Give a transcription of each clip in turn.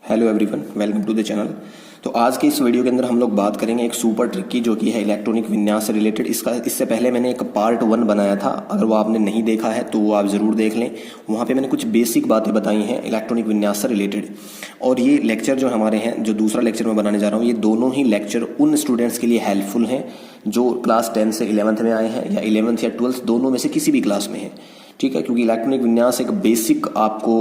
Hello everyone, welcome to the channel. तो आज के इस वीडियो के अंदर हम लोग बात करेंगे एक सुपर ट्रिक की, जो कि है इलेक्ट्रॉनिक विन्यास से रिलेटेड। इससे पहले मैंने एक पार्ट 1 बनाया था, अगर वो आपने नहीं देखा है तो वो आप ज़रूर देख लें। वहाँ पे मैंने कुछ बेसिक बातें बताई हैं इलेक्ट्रॉनिक विन्यास से रिलेटेड। और ये लेक्चर जो हमारे हैं, जो दूसरा लेक्चर मैं बनाने जा रहा हूँ, ये दोनों ही लेक्चर उन स्टूडेंट्स के लिए हेल्पफुल हैं जो क्लास 10 से 11th में आए हैं, या 11th या 12th दोनों में से किसी भी क्लास में है। ठीक है, क्योंकि इलेक्ट्रॉनिक विन्यास एक बेसिक आपको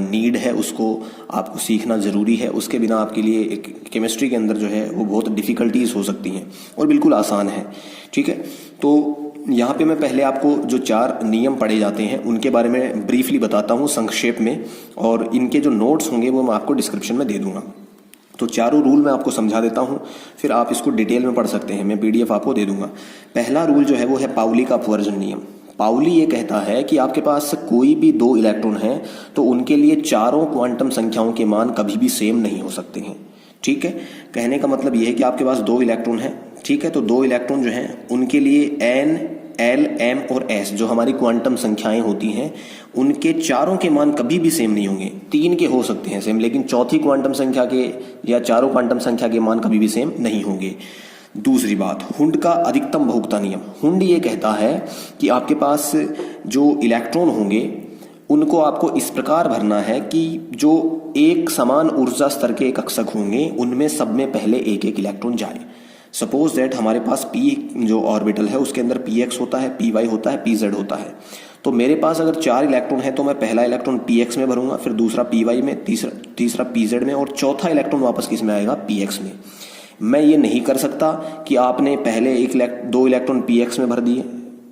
नीड है, उसको आपको सीखना ज़रूरी है। उसके बिना आपके लिए एक केमिस्ट्री के अंदर जो है वो बहुत डिफ़िकल्टीज हो सकती हैं, और बिल्कुल आसान है। ठीक है, तो यहाँ पे मैं पहले आपको जो 4 नियम पढ़े जाते हैं उनके बारे में ब्रीफली बताता हूँ संक्षेप में, और इनके जो नोट्स होंगे वो मैं आपको डिस्क्रिप्शन में दे दूँगा। तो चारों रूल मैं आपको समझा देता हूँ, फिर आप इसको डिटेल में पढ़ सकते हैं। मैं PDF आपको दे दूँगा। पहला रूल जो है वो है पाउली का अपवर्जन नियम। पाउली ये कहता है कि आपके पास कोई भी 2 इलेक्ट्रॉन हैं तो उनके लिए चारों क्वांटम संख्याओं के मान कभी भी सेम नहीं हो सकते हैं। ठीक है, कहने का मतलब ये है कि आपके पास 2 इलेक्ट्रॉन हैं। ठीक है, तो 2 इलेक्ट्रॉन जो हैं उनके लिए N, L, M और S जो हमारी क्वांटम संख्याएं होती हैं, उनके चारों के मान कभी भी सेम नहीं होंगे। 3 के हो सकते हैं सेम, लेकिन चौथी क्वांटम संख्या के या चारों क्वांटम संख्या के मान कभी भी सेम नहीं होंगे। दूसरी बात, हुंड का अधिकतम बहुपता नियम। हुंड ये कहता है कि आपके पास जो इलेक्ट्रॉन होंगे उनको आपको इस प्रकार भरना है कि जो एक समान ऊर्जा स्तर के कक्षक होंगे उनमें सब में पहले एक एक इलेक्ट्रॉन जाए। सपोज दैट हमारे पास P जो ऑर्बिटल है उसके अंदर Px होता है, Py होता है, Pz होता है। तो मेरे पास अगर 4 इलेक्ट्रॉन है तो मैं पहला इलेक्ट्रॉन Px में भरूंगा, फिर दूसरा Py में, तीसरा Pz में, और चौथा इलेक्ट्रॉन वापस किस में आएगा? Px में। मैं ये नहीं कर सकता कि आपने पहले 2 इलेक्ट्रॉन Px में भर दिए,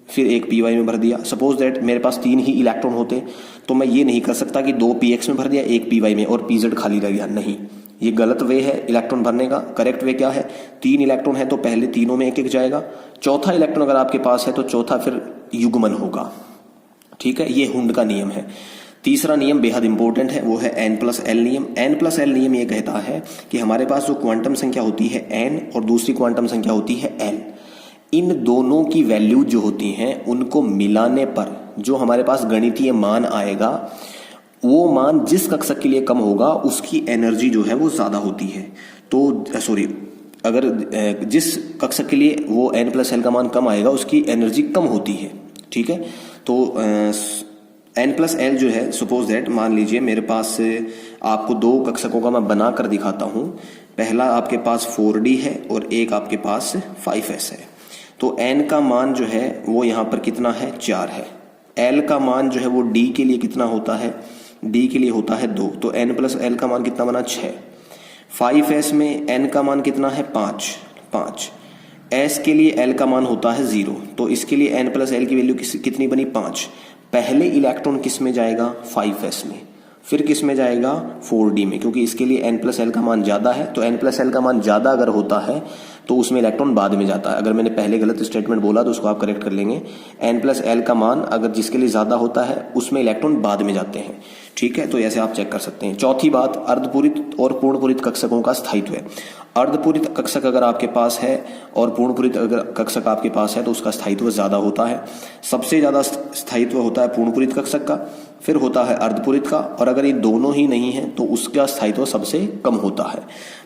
फिर एक Py में भर दिया। सपोज दैट मेरे पास 3 ही इलेक्ट्रॉन होते तो मैं ये नहीं कर सकता कि 2 Px में भर दिया, एक Py में, और Pz खाली रह गया। नहीं, ये गलत वे है इलेक्ट्रॉन भरने का। करेक्ट वे क्या है? 3 इलेक्ट्रॉन है तो पहले तीनों में एक एक जाएगा। चौथा इलेक्ट्रॉन अगर आपके पास है तो चौथा फिर युग्मन होगा। ठीक है, ये हुंड का नियम है। तीसरा नियम बेहद इंपॉर्टेंट है, वो है N+L नियम। N+L नियम ये कहता है कि हमारे पास जो क्वांटम संख्या होती है N और दूसरी क्वांटम संख्या होती है L, इन दोनों की वैल्यू जो होती हैं उनको मिलाने पर जो हमारे पास गणितीय मान आएगा, वो मान जिस कक्षक के लिए कम होगा उसकी एनर्जी जो है वो ज्यादा होती है। तो अगर जिस कक्षक के लिए वो N+L का मान कम आएगा उसकी एनर्जी कम होती है। ठीक है, तो N+L जो है, सपोज दैट मान लीजिए मेरे पास आपको 2 कक्षकों का मैं बना कर दिखाता हूं। पहला आपके पास 4D है और एक आपके पास 5S है। तो N का मान जो है वो यहाँ पर कितना है? 4 है। L का मान जो है वो D के लिए कितना होता है? D के लिए होता है 2। तो N+L का मान कितना बना? 6। 5S में N का मान कितना है? 5। S के लिए L का मान होता है 0। तो इसके लिए N+L की वैल्यू कितनी बनी? 5। पहले इलेक्ट्रॉन किस में जाएगा? 5S में। फिर किस में जाएगा? 4D में, क्योंकि इसके लिए N+L का मान ज्यादा है। तो N+L का मान ज्यादा अगर होता है तो उसमें इलेक्ट्रॉन बाद में जाता है। अगर मैंने पहले गलत स्टेटमेंट बोला तो उसको आप करेक्ट कर लेंगे। N+L का मान अगर जिसके लिए ज्यादा होता है उसमें इलेक्ट्रॉन बाद में जाते हैं। ठीक है, तो ऐसे आप चेक कर सकते हैं। चौथी बात, अर्धपूरित और पूर्णपूरित कक्षकों का स्थायित्व है। अर्धपूरित कक्षक अगर आपके पास है और पूर्णपूरित अगर कक्षक आपके पास है तो उसका स्थायित्व ज्यादा होता है। सबसे ज्यादा स्थायित्व होता है पूर्णपूरित कक्षक का, फिर होता है अर्धपूरित का, और अगर ये दोनों ही नहीं है तो उसका स्थायित्व सबसे कम होता है।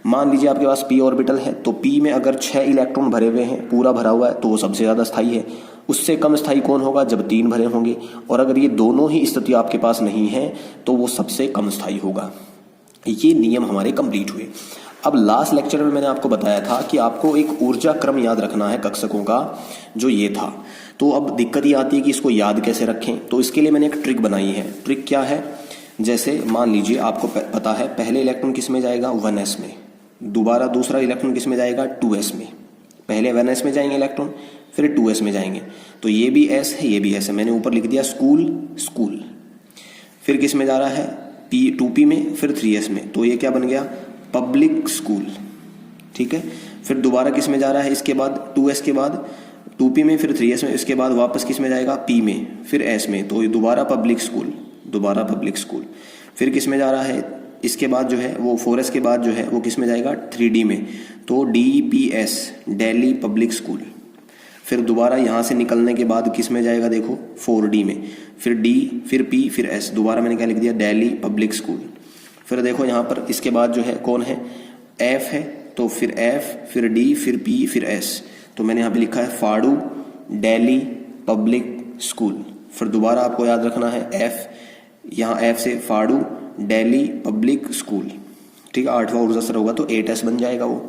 मान लीजिए आपके पास P ऑर्बिटल है, तो P में अगर 6 इलेक्ट्रॉन भरे हुए हैं, पूरा भरा हुआ है, तो वो सबसे ज्यादा स्थायी है। उससे कम स्थायी कौन होगा? जब 3 भरे होंगे। और अगर ये दोनों ही स्थिति आपके पास नहीं है तो वो सबसे कम स्थायी होगा। ये नियम हमारे कंप्लीट हुए। अब लास्ट लेक्चर में मैंने आपको बताया था कि आपको एक ऊर्जा क्रम याद रखना है कक्षकों का, जो ये था। तो अब दिक्कत ये आती है कि इसको याद कैसे रखें। तो इसके लिए मैंने एक ट्रिक बनाई है। ट्रिक क्या है? जैसे मान लीजिए आपको पता है पहले इलेक्ट्रॉन किस में जाएगा? 1S में। दोबारा दूसरा इलेक्ट्रॉन किस में जाएगा? 2S में। पहले 1S में जाएंगे इलेक्ट्रॉन, फिर 2S में जाएंगे। तो ये भी S है, ये भी S है। मैंने ऊपर लिख दिया स्कूल। फिर किस में जा रहा है? 2P में, फिर 3S में। तो ये क्या बन गया? Public school. ठीक है, फिर दोबारा किस में जा रहा है? इसके बाद 2S के बाद 2P में, फिर 3S में, इसके बाद वापस किस में जाएगा? P में, फिर S में। तो ये दोबारा पब्लिक स्कूल। फिर किस में जा रहा है? इसके बाद जो है वो 4S के बाद जो है वो किस में जाएगा? 3D में। तो DPS, दिल्ली पब्लिक स्कूल। फिर दोबारा यहां से निकलने के बाद किस में जाएगा? देखो 4D में, फिर D, फिर P, फिर S। दोबारा मैंने क्या लिख दिया? Delhi public school. फिर देखो यहाँ पर इसके बाद जो है कौन है, एफ है, तो फिर एफ, फिर डी, फिर पी, फिर एस। तो मैंने यहाँ पे लिखा है फाड़ू दिल्ली पब्लिक स्कूल। फिर दोबारा आपको याद रखना है एफ, यहाँ एफ से फाड़ू दिल्ली पब्लिक स्कूल, ठीक है। 8वां ऊर्जा स्तर होगा तो 8S बन जाएगा वो,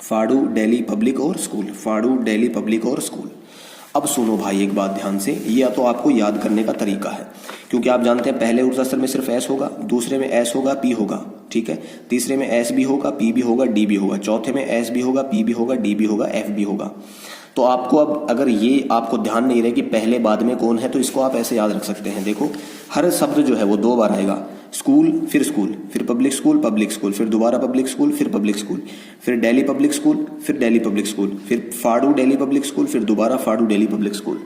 फाड़ू दिल्ली पब्लिक और स्कूल, फाड़ू दिल्ली पब्लिक और स्कूल। अब सुनो भाई एक बात ध्यान से, ये तो आपको याद करने का तरीका है, क्योंकि आप जानते हैं पहले ऊर्जा स्तर में सिर्फ एस होगा, दूसरे में एस होगा, पी होगा, ठीक है, तीसरे में एस भी होगा, पी भी होगा, डी भी होगा, चौथे में एस भी होगा, पी भी होगा, डी भी होगा, एफ भी होगा। तो आपको अब अगर ये आपको ध्यान नहीं रहे कि पहले बाद में कौन है, तो इसको आप ऐसे याद रख सकते हैं। देखो हर शब्द जो है वो 2 बार आएगा, स्कूल, फिर पब्लिक स्कूल, फिर दोबारा पब्लिक स्कूल, फिर पब्लिक स्कूल, फिर दिल्ली पब्लिक स्कूल, फिर दिल्ली पब्लिक स्कूल, फिर फाड़ू दिल्ली पब्लिक स्कूल, फिर दोबारा फाड़ू दिल्ली पब्लिक स्कूल।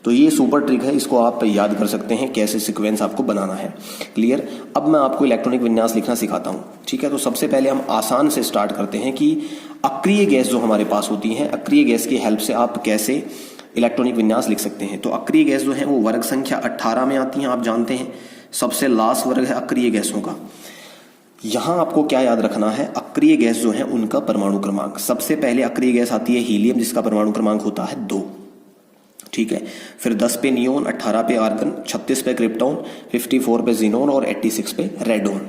तो ये सुपर ट्रिक है, इसको आप याद कर सकते हैं कैसे सीक्वेंस आपको बनाना है। क्लियर। अब मैं आपको इलेक्ट्रॉनिक विन्यास लिखना सिखाता हूँ, ठीक है। तो सबसे पहले हम आसान से स्टार्ट करते हैं कि अक्रिय गैस जो हमारे पास होती है, अक्रिय गैस की हेल्प से आप कैसे इलेक्ट्रॉनिक विन्यास लिख सकते हैं। तो अक्रिय गैस जो है वो वर्ग संख्या 18 में आती हैं, आप जानते हैं सबसे लास्ट वर्ग है अक्रिय गैसों का। यहां आपको क्या याद रखना है, अक्रिय गैस जो है उनका परमाणु क्रमांक। सबसे पहले अक्रिय गैस आती है हीलियम, जिसका परमाणु क्रमांक होता है 2, ठीक है। फिर 10 पे नियोन, 18 पे आर्गन, 36 पे क्रिप्टॉन, 54 पे जीनोन और 86 पे रेडोन।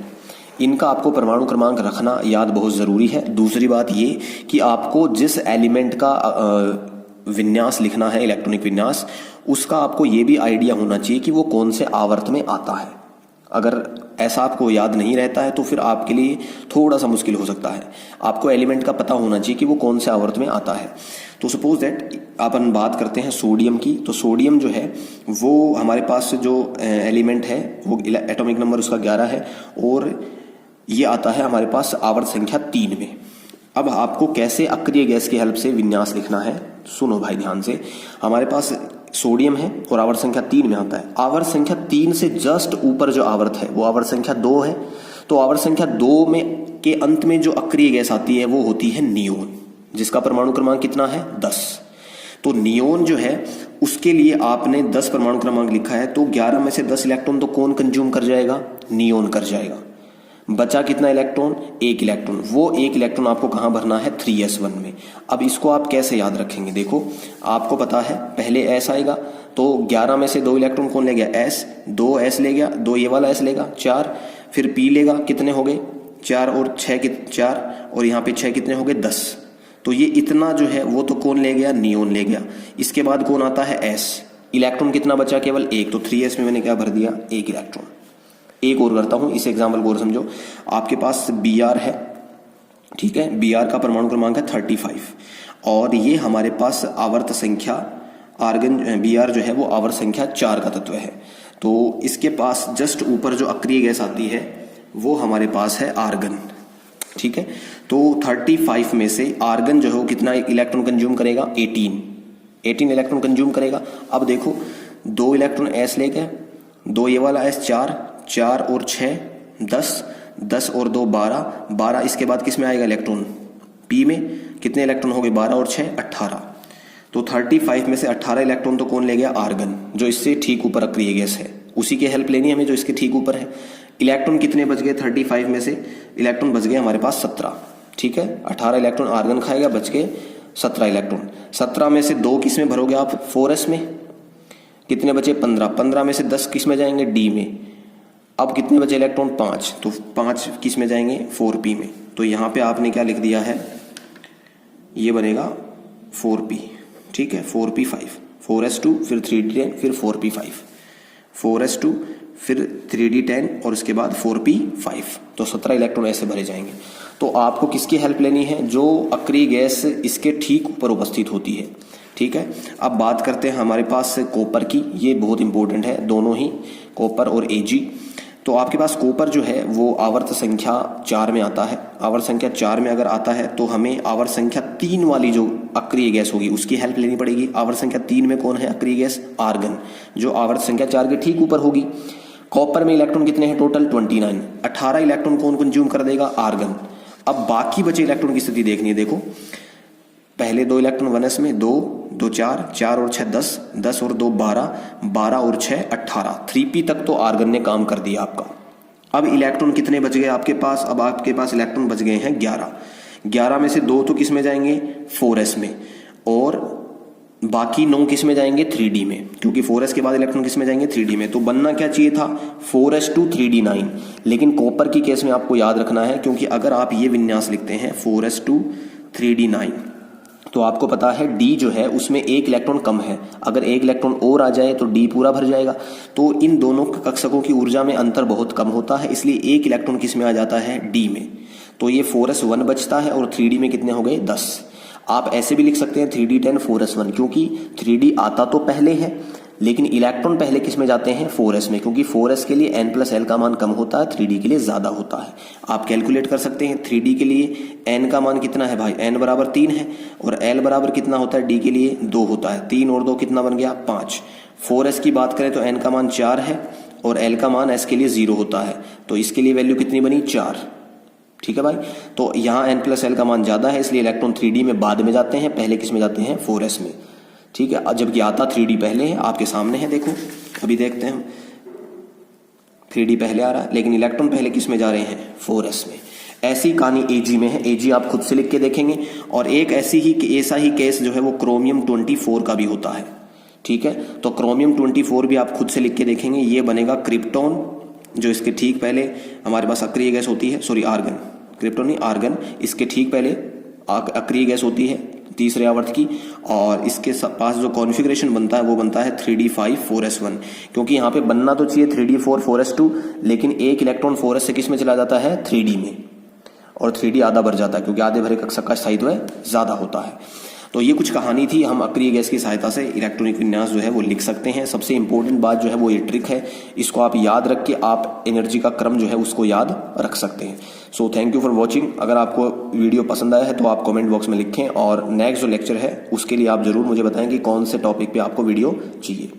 इनका आपको परमाणु क्रमांक रखना याद बहुत जरूरी है। दूसरी बात ये कि आपको जिस एलिमेंट का विन्यास लिखना है, इलेक्ट्रॉनिक विन्यास, उसका आपको ये भी आइडिया होना चाहिए कि वो कौन से आवर्त में आता है। अगर ऐसा आपको याद नहीं रहता है तो फिर आपके लिए थोड़ा सा मुश्किल हो सकता है। आपको एलिमेंट का पता होना चाहिए कि वो कौन से आवर्त में आता है। तो सपोज दैट अपन बात करते हैं सोडियम की, तो सोडियम जो है वो हमारे पास जो एलिमेंट है वो एटॉमिक नंबर उसका 11 है और ये आता है हमारे पास आवर्त संख्या 3 में। अब आपको कैसे अक्रिय गैस की हेल्प से विन्यास लिखना है, सुनो भाई ध्यान से। हमारे पास सोडियम है और आवर्त संख्या 3 में आता है। आवर्त संख्या 3 से जस्ट ऊपर जो आवर्त है वो आवर्त संख्या 2 है। तो आवर्त संख्या 2 में के अंत में जो अक्रिय गैस आती है वो होती है नियोन, जिसका परमाणु क्रमांक कितना है, 10। तो नियोन जो है उसके लिए आपने 10 परमाणु क्रमांक लिखा है, तो 11 में से 10 इलेक्ट्रॉन तो कौन कंज्यूम कर जाएगा, नियोन कर जाएगा। बचा कितना इलेक्ट्रॉन, 1 इलेक्ट्रॉन। वो 1 इलेक्ट्रॉन आपको कहां भरना है, 3s1 में। अब इसको आप कैसे याद रखेंगे, देखो आपको पता है पहले s आएगा, तो 11 में से 2 इलेक्ट्रॉन कौन ले गया, s, 2s ले गया, 2 ये वाला s लेगा, 4, फिर p लेगा, कितने हो गए 4 और 6 4, और यहाँ पे 6 कितने हो गए 10। तो ये इतना जो है वो तो कौन ले गया, नियोन ले गया। इसके बाद कौन आता है, s। इलेक्ट्रॉन कितना बचा, केवल 1, तो 3s में मैंने क्या भर दिया, 1 इलेक्ट्रॉन। एक और करता हूं, इस एग्जाम्पल को और समझो। आपके पास Br है, ठीक है, Br का परमाणु क्रमांक है 35 और ये हमारे पास आवर्त संख्या आर्गन Br जो है वो आवर्त संख्या 4 का तत्व है। तो इसके पास जस्ट ऊपर जो अक्रिय गैस आती है वो हमारे पास है आर्गन, ठीक है। तो 35 में से आर्गन जो है वो कितना इलेक्ट्रॉन कंज्यूम करेगा, 18 इलेक्ट्रॉन कंज्यूम करेगा। अब देखो 2 इलेक्ट्रॉन s ले गए, 2 ये वाला s, 4 और 6 10 और 2 12। इसके बाद किस में आएगा इलेक्ट्रॉन, p में। कितने इलेक्ट्रॉन हो गए, 12 और 6 18। तो 35 में से 18 इलेक्ट्रॉन तो कौन ले गया, आर्गन, जो इससे ठीक ऊपर अक्रिय गैस है। उसी की हेल्प लेनी है हमें जो इसके ठीक ऊपर है। इलेक्ट्रॉन कितने बच गए, 35 में से इलेक्ट्रॉन बच गए हमारे पास 17, ठीक है। 18 इलेक्ट्रॉन आर्गन खाएगा, बच गए 17 इलेक्ट्रॉन। 17 में से 2 किस में भरोगे आप, 4s में। कितने बचे, 15 में से 10 किस में जाएंगे, d में। अब कितने बचे इलेक्ट्रॉन, 5, तो 5 किस में जाएंगे, 4p में। तो यहाँ पे आपने क्या लिख दिया है, ये बनेगा 4p, ठीक है, 4p5, 4s2 फिर 3d10 फिर 4p5, 4s2 फिर 3d10 और इसके बाद 4p5। तो 17 इलेक्ट्रॉन ऐसे भरे जाएंगे। तो आपको किसकी हेल्प लेनी है, जो अक्रिय गैस इसके ठीक ऊपर उपस्थित होती है, ठीक है। अब बात करते हैं हमारे पास कॉपर की, ये बहुत इंपॉर्टेंट है, दोनों ही कॉपर और Ag। तो आपके पास कॉपर जो है वो आवर्त संख्या 4 में आता है। आवर्त संख्या 4 में अगर आता है तो हमें आवर्त संख्या 3 वाली जो अक्रिय गैस होगी उसकी हेल्प लेनी पड़ेगी। आवर्त संख्या 3 में कौन है अक्रिय गैस, आर्गन, जो आवर्त संख्या 4 के ठीक ऊपर होगी। कॉपर में इलेक्ट्रॉन कितने हैं टोटल, 29। 18 इलेक्ट्रॉन कौन कंज्यूम कर देगा, आर्गन। अब बाकी बचे इलेक्ट्रॉन की स्थिति देखनी है। देखो पहले 2 इलेक्ट्रॉन 1s में, 2 4 और 6 10 और 2 12 और 6 18, 3p तक तो आर्गन ने काम कर दिया आपका। अब इलेक्ट्रॉन कितने बच गए आपके पास? अब आपके पास इलेक्ट्रॉन बच गए हैं 11। 11 में से 2 तो किस में जाएंगे? 4s में, और बाकी 9 किस में जाएंगे? 3d में, क्योंकि 4s के बाद इलेक्ट्रॉन किस में जाएंगे? 3d में। तो बनना क्या चाहिए था? 4s2 3d9। लेकिन कॉपर की केस में आपको याद रखना है, क्योंकि अगर आप ये विन्यास लिखते हैं 4s2 3d9, तो आपको पता है d जो है उसमें 1 इलेक्ट्रॉन कम है। अगर 1 इलेक्ट्रॉन और आ जाए तो d पूरा भर जाएगा। तो इन दोनों कक्षकों की ऊर्जा में अंतर बहुत कम होता है, इसलिए 1 इलेक्ट्रॉन किस में आ जाता है? d में। तो ये 4s1 बचता है, और 3d में कितने हो गए? 10। आप ऐसे भी लिख सकते हैं 3d10 4s1, क्योंकि 3d आता तो पहले है, लेकिन इलेक्ट्रॉन पहले किस में जाते हैं? 4s में, क्योंकि 4s के लिए n+l का मान कम होता है, 3d के लिए ज्यादा होता है। आप कैलकुलेट कर सकते हैं 3d के लिए n का मान कितना है भाई? n बराबर 3 है, और l बराबर कितना होता है? d के लिए 2 होता है। 3 और 2 कितना बन गया? 5। 4s की बात करें तो n का मान 4 है, और l का मान s के लिए 0 होता है, तो इसके लिए वैल्यू कितनी बनी? 4। ठीक है भाई। तो यहाँ n+l का मान ज्यादा है, इसलिए इलेक्ट्रॉन 3d में बाद में जाते हैं, पहले किस में जाते हैं? 4s में। ठीक है, जबकि आता 3d पहले है, आपके सामने है, देखो अभी देखते हैं हम। 3d पहले आ रहा है, लेकिन इलेक्ट्रॉन पहले किस में जा रहे हैं? 4s में। ऐसी कहानी Ag में है, Ag आप खुद से लिख के देखेंगे। और एक ऐसा ही केस जो है वो क्रोमियम 24 का भी होता है। ठीक है, तो क्रोमियम 24 भी आप खुद से लिख के देखेंगे। ये बनेगा क्रिप्टॉन, जो इसके ठीक पहले हमारे पास अक्रिय गैस होती है, सॉरी आर्गन, क्रिप्टॉन नहीं आर्गन, इसके ठीक पहले अक्रिय गैस होती है तीसरे आवर्त की, और इसके पास जो कॉन्फ़िगरेशन बनता है वो बनता है 3d5 4s1, क्योंकि यहाँ पे बनना तो चाहिए 3d4 4s2, लेकिन 1 इलेक्ट्रॉन 4s से किस में चला जाता है? 3d में, और 3d आधा भर जाता है, क्योंकि आधे भरे कक्षक का स्थायित्व ज्यादा होता है। तो ये कुछ कहानी थी। हम अक्रिय गैस की सहायता से इलेक्ट्रॉनिक विन्यास जो है वो लिख सकते हैं। सबसे इंपॉर्टेंट बात जो है वो ये ट्रिक है, इसको आप याद रख के आप एनर्जी का क्रम जो है उसको याद रख सकते हैं। So thank you for watching. अगर आपको वीडियो पसंद आया है तो आप कमेंट बॉक्स में लिखें, और नेक्स्ट जो लेक्चर है उसके लिए आप जरूर मुझे बताएं कि कौन से टॉपिक पे आपको वीडियो चाहिए।